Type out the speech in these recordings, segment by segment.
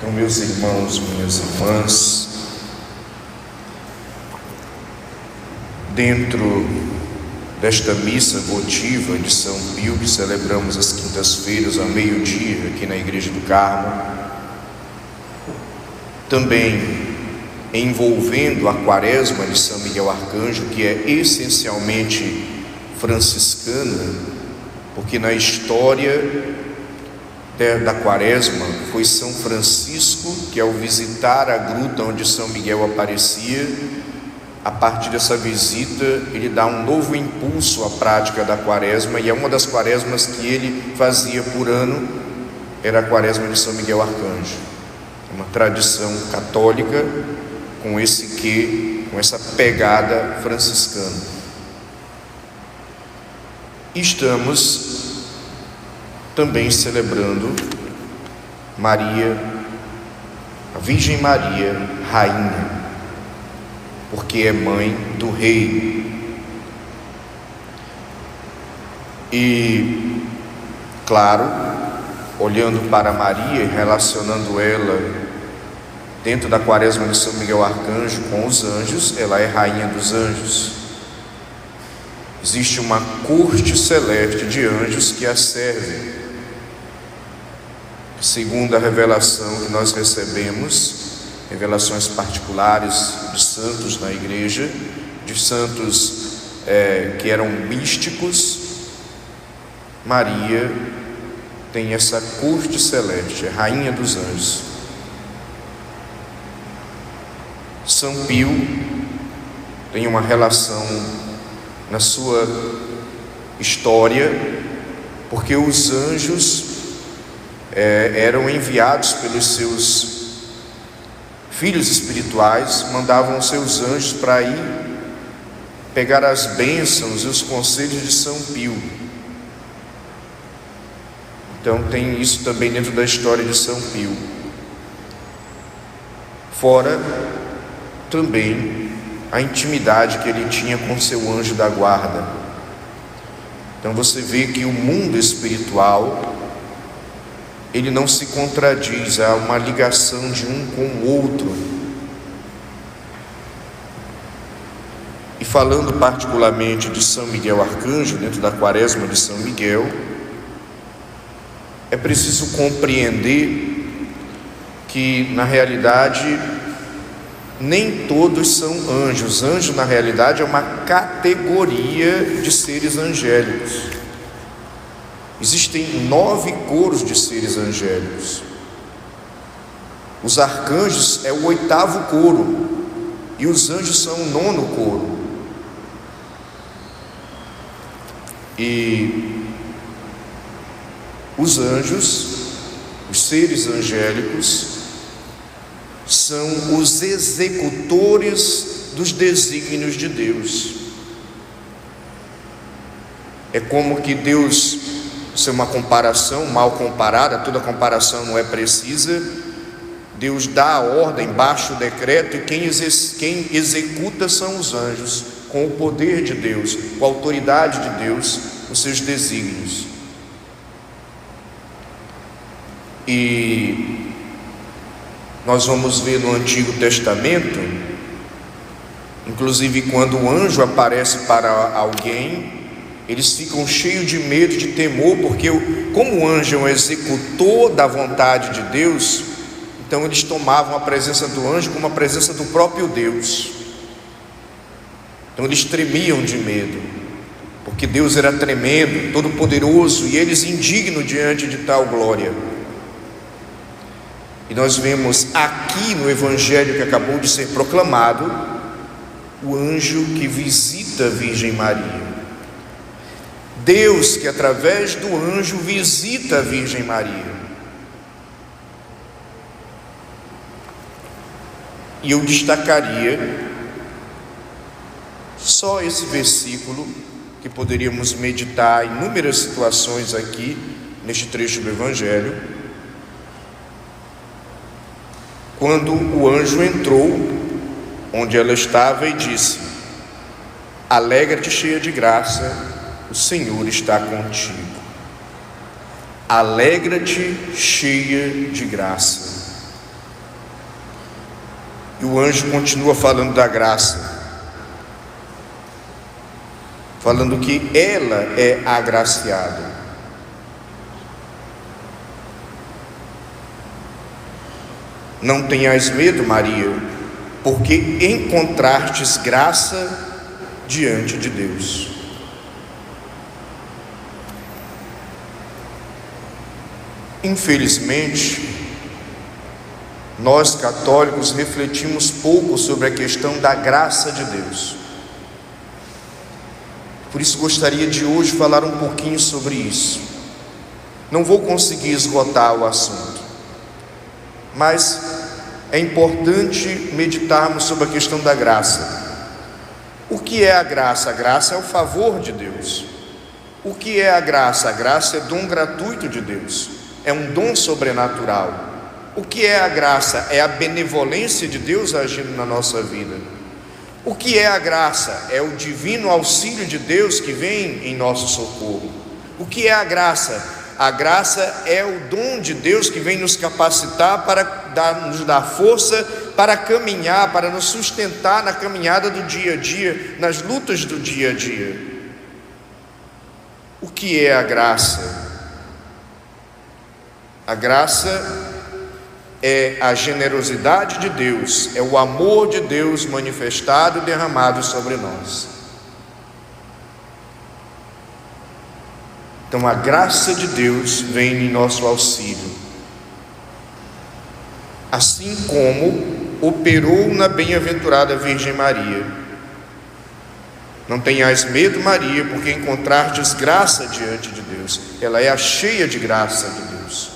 Então, meus irmãos, minhas irmãs, dentro desta missa votiva de São Pio, que celebramos às quintas-feiras ao meio-dia aqui na Igreja do Carmo, também envolvendo a Quaresma de São Miguel Arcanjo, que é essencialmente franciscana, porque na história da Quaresma foi São Francisco que, ao visitar a gruta onde São Miguel aparecia, a partir dessa visita ele dá um novo impulso à prática da Quaresma, e é uma das Quaresmas que ele fazia por ano, era a Quaresma de São Miguel Arcanjo. É uma tradição católica com essa pegada franciscana. Estamos também celebrando Maria, a Virgem Maria, Rainha, porque é mãe do Rei. E, claro, olhando para Maria e relacionando ela dentro da Quaresma de São Miguel Arcanjo com os anjos, ela é Rainha dos Anjos. Existe uma corte celeste de anjos que a servem. Segundo a revelação que nós recebemos, revelações particulares de santos na igreja, de santos que eram místicos, Maria tem essa corte celeste, é Rainha dos Anjos. São Pio tem uma relação na sua história, porque os anjos eram enviados pelos seus filhos espirituais, mandavam os seus anjos para ir pegar as bênçãos e os conselhos de São Pio. Então tem isso também dentro da história de São Pio. Fora também a intimidade que ele tinha com seu anjo da guarda. Então você vê que o mundo espiritual, ele não se contradiz, há uma ligação de um com o outro. E falando particularmente de São Miguel Arcanjo, dentro da Quaresma de São Miguel, é preciso compreender que, na realidade, nem todos são anjos. Anjo, na realidade, é uma categoria de seres angélicos. Existem 9 coros de seres angélicos. Os arcanjos é o 8º coro, e os anjos são o 9º coro. E os anjos, os seres angélicos, são os executores dos desígnios de Deus. É como que Deus, isso é uma comparação mal comparada, toda comparação não é precisa. Deus dá a ordem, baixa o decreto, e quem executa são os anjos, com o poder de Deus, com a autoridade de Deus, os seus desígnios. E nós vamos ver no Antigo Testamento, inclusive quando o anjo aparece para alguém, eles ficam cheios de medo, de temor, porque como o anjo é um executor da vontade de Deus, então eles tomavam a presença do anjo como a presença do próprio Deus. Então eles tremiam de medo, porque Deus era tremendo, todo-poderoso, e eles indignos diante de tal glória. E nós vemos aqui no Evangelho que acabou de ser proclamado, o anjo que visita a Virgem Maria. Deus que através do anjo visita a Virgem Maria. E eu destacaria só esse versículo, que poderíamos meditar em inúmeras situações aqui, neste trecho do Evangelho, quando o anjo entrou onde ela estava e disse: alegra-te, cheia de graça, o Senhor está contigo. Alegra-te, cheia de graça. E o anjo continua falando da graça, falando que ela é agraciada. Não tenhas medo, Maria, porque encontrastes graça diante de Deus. Infelizmente, nós católicos refletimos pouco sobre a questão da graça de Deus. Por isso gostaria de hoje falar um pouquinho sobre isso. Não vou conseguir esgotar o assunto, mas é importante meditarmos sobre a questão da graça. O que é a graça? A graça é o favor de Deus. O que é a graça? A graça é dom gratuito de Deus, é um dom sobrenatural. O que é a graça? É a benevolência de Deus agindo na nossa vida. O que é a graça? É o divino auxílio de Deus que vem em nosso socorro. O que é a graça? A graça é o dom de Deus que vem nos capacitar para nos dar força para caminhar, para nos sustentar na caminhada do dia a dia, nas lutas do dia a dia. O que é a graça? A graça é a generosidade de Deus, é o amor de Deus manifestado e derramado sobre nós. Então a graça de Deus vem em nosso auxílio, assim como operou na bem-aventurada Virgem Maria. Não tenhais medo, Maria, porque encontrastes graça diante de Deus. Ela é a cheia de graça de Deus.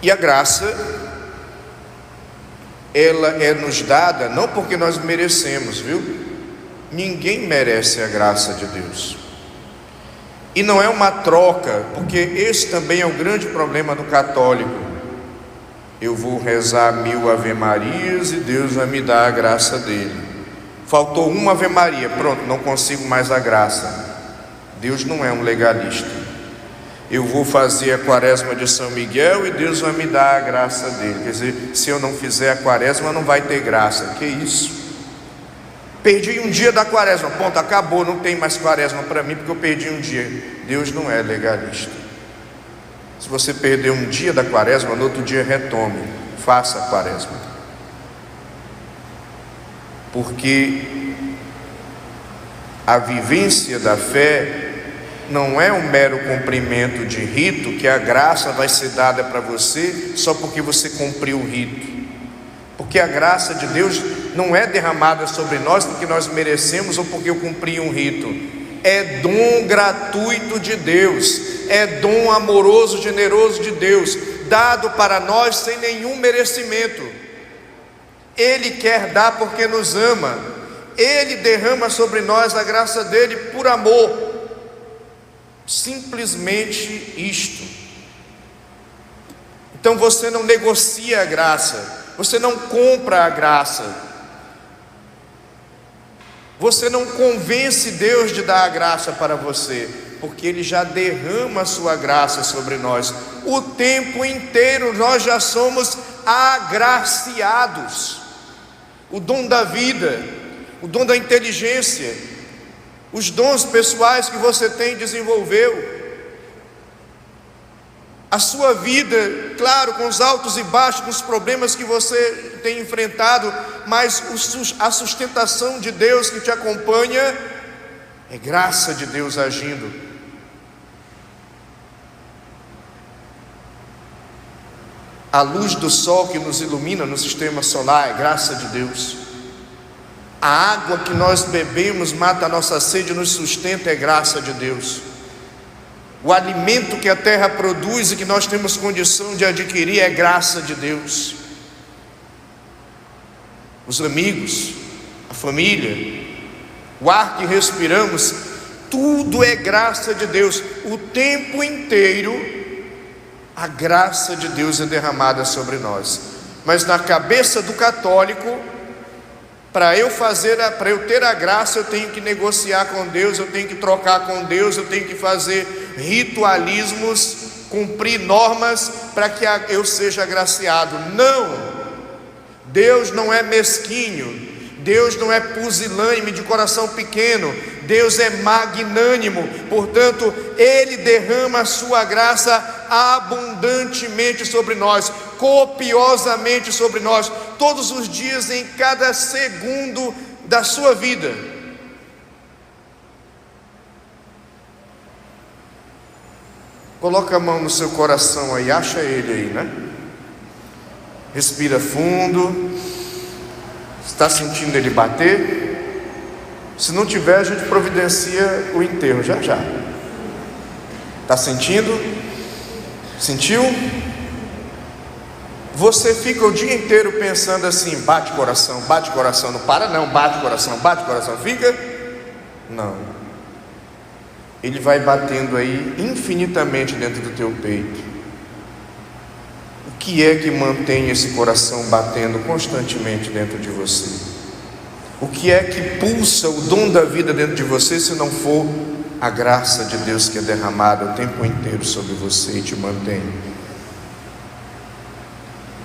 E a graça, ela é nos dada não porque nós merecemos, viu? Ninguém merece a graça de Deus. E não é uma troca, porque esse também é o grande problema do católico. Eu vou rezar 1000 Ave Marias e Deus vai me dar a graça dele. Faltou uma Ave Maria, pronto, não consigo mais a graça. Deus não é um legalista. Eu vou fazer a quaresma de São Miguel e Deus vai me dar a graça dele. Quer dizer, se eu não fizer a quaresma não vai ter graça. Que isso? Perdi um dia da quaresma, ponto, acabou, não tem mais quaresma para mim porque eu perdi um dia. Deus não é legalista. Se você perder um dia da quaresma, no outro dia retome, faça a quaresma. Porque a vivência da fé não é um mero cumprimento de rito, que a graça vai ser dada para você só porque você cumpriu o rito. Porque a graça de Deus não é derramada sobre nós porque nós merecemos ou porque eu cumpri um rito. É dom gratuito de Deus, é dom amoroso, generoso de Deus, dado para nós sem nenhum merecimento. Ele quer dar porque nos ama. Ele derrama sobre nós a graça dele por amor. Simplesmente isto. Então você não negocia a graça, você não compra a graça, você não convence Deus de dar a graça para você, porque Ele já derrama a sua graça sobre nós. O tempo inteiro nós já somos agraciados. O dom da vida, o dom da inteligência, os dons pessoais que você tem, desenvolveu. A sua vida, claro, com os altos e baixos, com os problemas que você tem enfrentado, mas a sustentação de Deus que te acompanha é graça de Deus agindo. A luz do sol que nos ilumina no sistema solar é graça de Deus. A água que nós bebemos mata a nossa sede e nos sustenta, é graça de Deus. O alimento que a terra produz e que nós temos condição de adquirir é graça de Deus. Os amigos, a família, o ar que respiramos, tudo é graça de Deus. O tempo inteiro a graça de Deus é derramada sobre nós. Mas na cabeça do católico, para eu ter a graça, eu tenho que negociar com Deus, eu tenho que trocar com Deus, eu tenho que fazer ritualismos cumprir normas para que eu seja agraciado. Não! Deus não é mesquinho, Deus não é pusilânime, de coração pequeno. Deus é magnânimo, portanto Ele derrama a sua graça abundantemente sobre nós, copiosamente sobre nós, todos os dias, em cada segundo da sua vida. Coloca a mão no seu coração aí, acha Ele aí, né? Respira fundo. Está sentindo Ele bater? Se não tiver, a gente providencia o enterro já já. Está sentindo? Sentiu? Você fica o dia inteiro pensando assim: bate coração, não para não, bate coração, fica? Não. Ele vai batendo aí infinitamente dentro do teu peito. O que é que mantém esse coração batendo constantemente dentro de você? O que é que pulsa o dom da vida dentro de você, se não for a graça de Deus que é derramada o tempo inteiro sobre você e te mantém?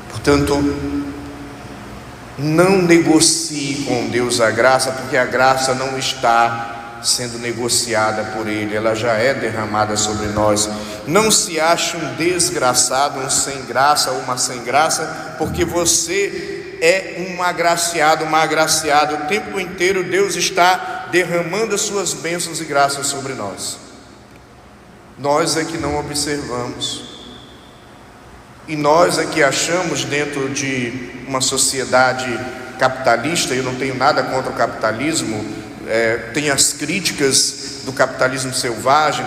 Portanto, não negocie com Deus a graça, porque a graça não está sendo negociada por Ele, ela já é derramada sobre nós. Não se ache um desgraçado, um sem graça ou uma sem graça, porque você é um agraciado, uma agraciada. O tempo inteiro Deus está derramando as suas bênçãos e graças sobre nós. Nós é que não observamos, e nós é que achamos, dentro de uma sociedade capitalista, eu não tenho nada contra o capitalismo, tem as críticas do capitalismo selvagem,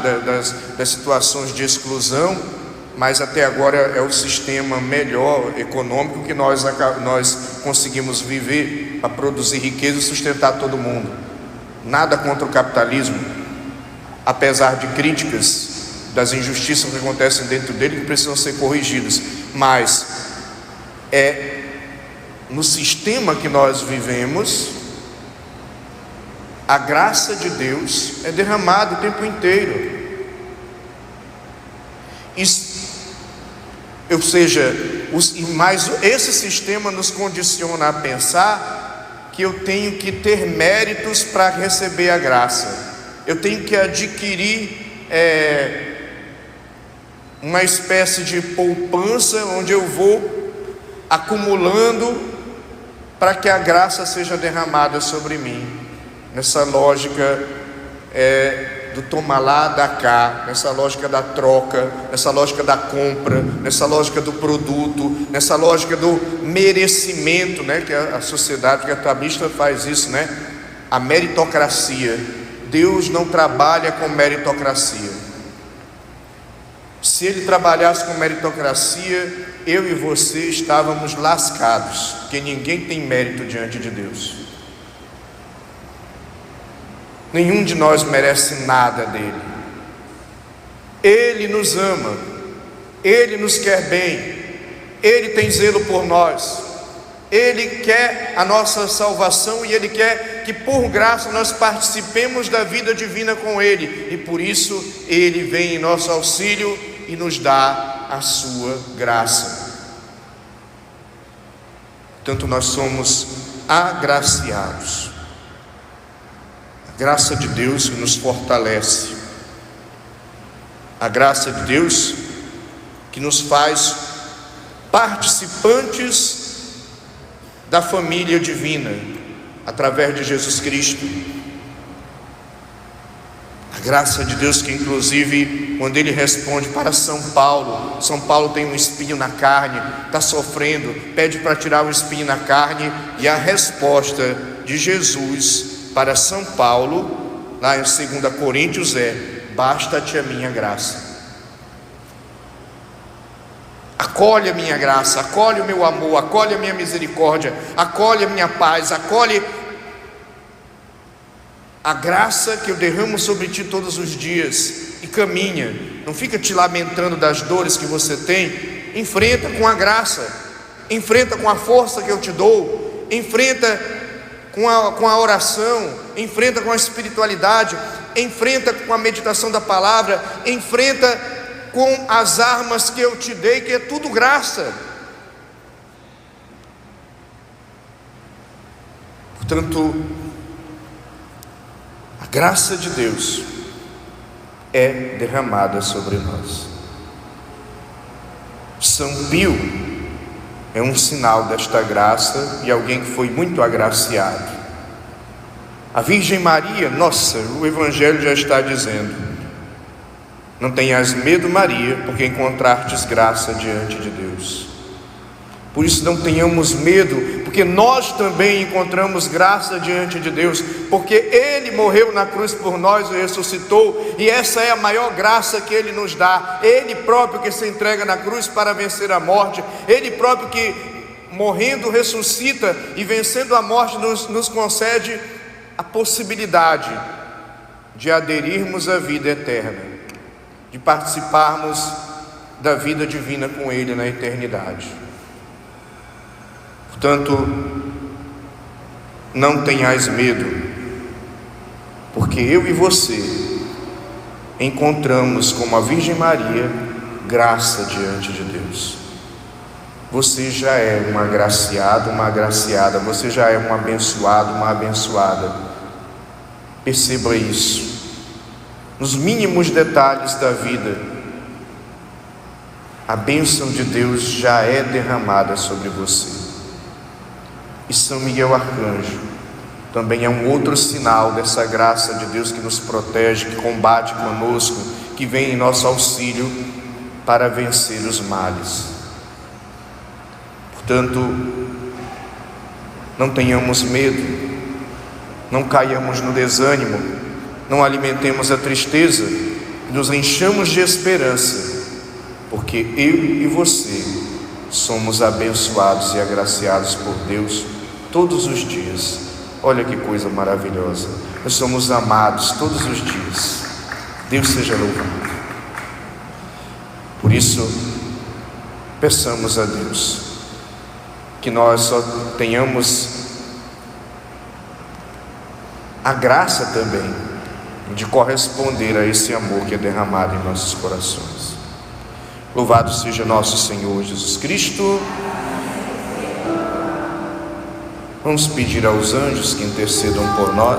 das situações de exclusão, mas até agora é o sistema melhor econômico que nós conseguimos viver para produzir riqueza e sustentar todo mundo. Nada contra o capitalismo, apesar de críticas das injustiças que acontecem dentro dele, que precisam ser corrigidas, mas no sistema que nós vivemos, a graça de Deus é derramada o tempo inteiro. Ou seja, mas esse sistema nos condiciona a pensar que eu tenho que ter méritos para receber a graça. Eu tenho que adquirir uma espécie de poupança, onde eu vou acumulando para que a graça seja derramada sobre mim. Nessa lógica do toma lá, dá cá, nessa lógica da troca, nessa lógica da compra, nessa lógica do produto, nessa lógica do merecimento, né? Que a sociedade capitalista faz isso, né? A meritocracia. Deus não trabalha com meritocracia. Se Ele trabalhasse com meritocracia, eu e você estávamos lascados, porque ninguém tem mérito diante de Deus. Nenhum de nós merece nada dele. Ele nos ama, Ele nos quer bem, Ele tem zelo por nós, Ele quer a nossa salvação e Ele quer que por graça nós participemos da vida divina com Ele, e por isso Ele vem em nosso auxílio e nos dá a sua graça. Portanto, nós somos agraciados. Graça de Deus que nos fortalece, a graça de Deus que nos faz participantes da família divina, através de Jesus Cristo. A graça de Deus que, inclusive, quando Ele responde para São Paulo tem um espinho na carne, está sofrendo, pede para tirar o espinho na carne, e a resposta de Jesus para São Paulo, lá em 2 Coríntios, basta-te a minha graça. Acolhe a minha graça, acolhe o meu amor, acolhe a minha misericórdia, acolhe a minha paz, acolhe a graça que eu derramo sobre ti todos os dias, e caminha. Não fica te lamentando das dores que você tem. Enfrenta com a graça, enfrenta com a força que eu te dou, enfrenta com a oração, enfrenta com a espiritualidade, enfrenta com a meditação da palavra, enfrenta com as armas que eu te dei, que é tudo graça. Portanto, a graça de Deus é derramada sobre nós. São Pio é um sinal desta graça e alguém que foi muito agraciado. A Virgem Maria, nossa, o Evangelho já está dizendo: não tenhas medo, Maria, porque encontrastes graça diante de Deus. Por isso não tenhamos medo, porque nós também encontramos graça diante de Deus, porque Ele morreu na cruz por nós e ressuscitou, e essa é a maior graça que Ele nos dá. Ele próprio que se entrega na cruz para vencer a morte, Ele próprio que morrendo ressuscita e vencendo a morte nos concede a possibilidade de aderirmos à vida eterna, de participarmos da vida divina com Ele na eternidade. Portanto, não tenhais medo, porque eu e você encontramos, como a Virgem Maria, graça diante de Deus. Você já é um agraciado, uma agraciada, você já é um abençoado, uma abençoada. Perceba isso. Nos mínimos detalhes da vida, a bênção de Deus já é derramada sobre você. E São Miguel Arcanjo também é um outro sinal dessa graça de Deus que nos protege, que combate conosco, que vem em nosso auxílio para vencer os males. Portanto, não tenhamos medo, não caiamos no desânimo, não alimentemos a tristeza, nos enchamos de esperança, porque eu e você somos abençoados e agraciados por Deus todos os dias. Olha que coisa maravilhosa, nós somos amados todos os dias. Deus seja louvado. Por isso, peçamos a Deus que nós só tenhamos a graça também de corresponder a esse amor que é derramado em nossos corações. Louvado seja nosso Senhor Jesus Cristo. Vamos pedir aos anjos que intercedam por nós.